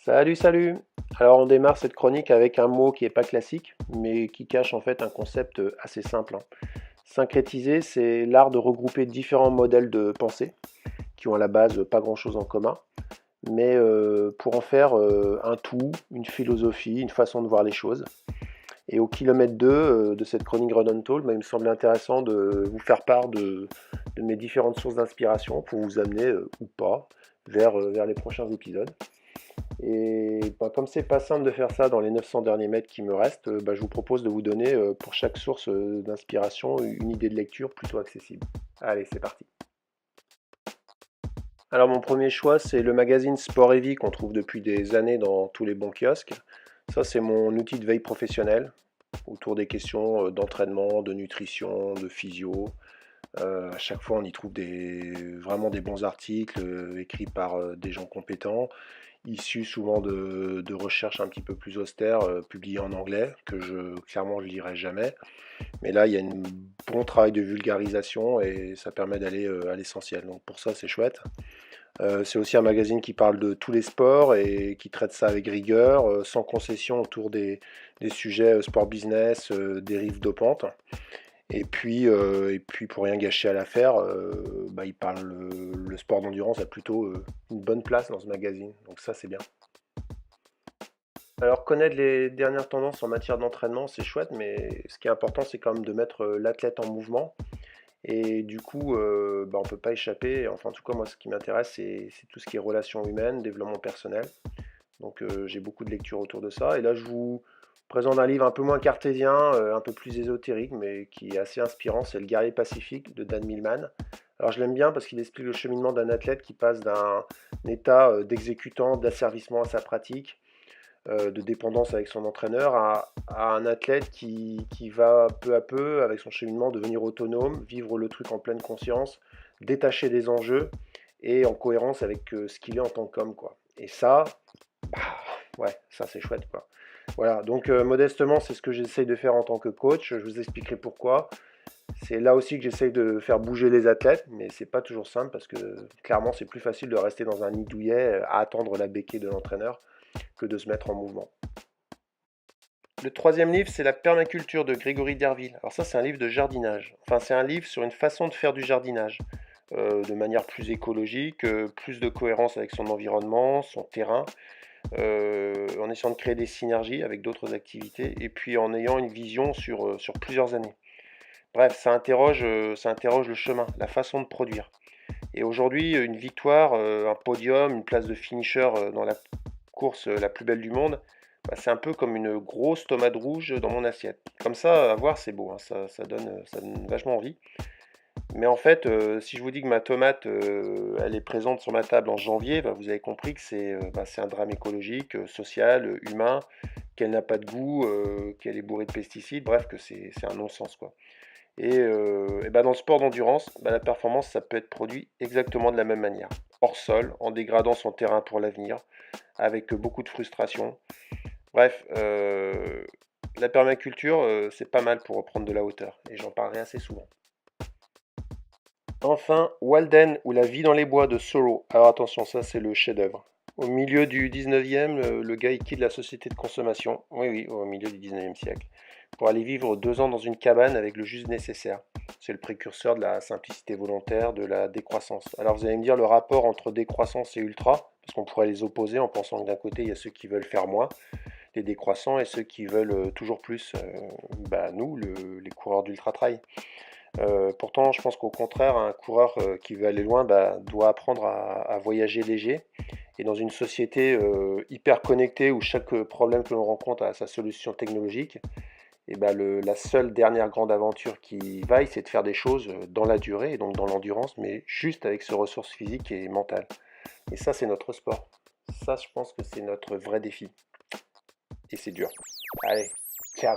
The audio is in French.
Salut, salut! Alors on démarre cette chronique avec un mot qui n'est pas classique, mais qui cache en fait un concept assez simple, hein. Syncrétiser, c'est l'art de regrouper différents modèles de pensée qui ont à la base pas grand-chose en commun, mais pour en faire un tout, une philosophie, une façon de voir les choses. Et au kilomètre 2 de cette chronique Run Untold, il me semblait intéressant de vous faire part de mes différentes sources d'inspiration pour vous amener, ou pas, vers les prochains épisodes. Et bah, comme c'est pas simple de faire ça dans les 900 derniers mètres qui me restent, bah, je vous propose de vous donner pour chaque source d'inspiration une idée de lecture plutôt accessible. Allez, c'est parti. Alors mon premier choix, c'est le magazine Sport et Vie qu'on trouve depuis des années dans tous les bons kiosques. Ça, c'est mon outil de veille professionnelle autour des questions d'entraînement, de nutrition, de physio. À chaque fois, on y trouve vraiment des bons articles écrits par des gens compétents, issus souvent de recherches un petit peu plus austères, publiées en anglais, que clairement je lirai jamais. Mais là, il y a un bon travail de vulgarisation et ça permet d'aller à l'essentiel. Donc pour ça, c'est chouette. C'est aussi un magazine qui parle de tous les sports et qui traite ça avec rigueur, sans concession autour des sujets sport business, dérives dopantes. Et puis pour rien gâcher à l'affaire, bah, il parle le sport d'endurance a plutôt une bonne place dans ce magazine. Donc ça, c'est bien. Alors connaître les dernières tendances en matière d'entraînement, c'est chouette, mais ce qui est important, c'est quand même de mettre l'athlète en mouvement. Et du coup, bah, on ne peut pas échapper. Enfin, en tout cas, moi, ce qui m'intéresse, c'est tout ce qui est relations humaines, développement personnel. Donc j'ai beaucoup de lectures autour de ça. Et là, je vous présente un livre un peu moins cartésien, un peu plus ésotérique, mais qui est assez inspirant. C'est Le guerrier pacifique de Dan Millman. Alors je l'aime bien parce qu'il explique le cheminement d'un athlète qui passe d'un état d'exécutant, d'asservissement à sa pratique, de dépendance avec son entraîneur, à un athlète qui va peu à peu, avec son cheminement, devenir autonome, vivre le truc en pleine conscience, détaché des enjeux et en cohérence avec ce qu'il est en tant qu'homme, quoi. Et ça, bah, ouais, ça c'est chouette, quoi. Voilà, donc modestement, c'est ce que j'essaye de faire en tant que coach. Je vous expliquerai pourquoi. C'est là aussi que j'essaye de faire bouger les athlètes, mais c'est pas toujours simple parce que clairement, c'est plus facile de rester dans un nid douillet à attendre la béquille de l'entraîneur que de se mettre en mouvement. Le troisième livre, c'est La permaculture de Grégory Derville. Alors ça, c'est un livre de jardinage. Enfin, c'est un livre sur une façon de faire du jardinage, de manière plus écologique, plus de cohérence avec son environnement, son terrain, en essayant de créer des synergies avec d'autres activités, et puis en ayant une vision sur plusieurs années. Bref, ça interroge le chemin, la façon de produire. Et aujourd'hui, une victoire, un podium, une place de finisher dans la course la plus belle du monde, bah, c'est un peu comme une grosse tomate rouge dans mon assiette. Comme ça, à voir, c'est beau, hein, ça donne vachement envie. Mais en fait, si je vous dis que ma tomate, elle est présente sur ma table en janvier, bah, vous avez compris que c'est un drame écologique, social, humain, qu'elle n'a pas de goût, qu'elle est bourrée de pesticides, bref, que c'est un non-sens, quoi. Et bah, dans le sport d'endurance, bah, la performance, ça peut être produit exactement de la même manière. Hors sol, en dégradant son terrain pour l'avenir, avec beaucoup de frustration. Bref, la permaculture, c'est pas mal pour reprendre de la hauteur, et j'en parlerai assez souvent. Enfin, Walden ou La vie dans les bois de Thoreau. Alors attention, ça c'est le chef-d'œuvre. Au milieu du 19e, le gars il quitte la société de consommation, oui oui, au milieu du 19e siècle, pour aller vivre 2 ans dans une cabane avec le juste nécessaire. C'est le précurseur de la simplicité volontaire, de la décroissance. Alors vous allez me dire le rapport entre décroissance et ultra, parce qu'on pourrait les opposer en pensant que d'un côté il y a ceux qui veulent faire moins, les décroissants, et ceux qui veulent toujours plus, bah, nous, les coureurs d'ultra trail. Pourtant, je pense qu'au contraire, un coureur qui veut aller loin bah, doit apprendre à voyager léger. Et dans une société hyper connectée où chaque problème que l'on rencontre a sa solution technologique, et bah, la seule dernière grande aventure qui vaille, c'est de faire des choses dans la durée, et donc dans l'endurance, mais juste avec ses ressources physiques et mentales. Et ça, c'est notre sport. Ça, je pense que c'est notre vrai défi. Et c'est dur. Allez, ciao!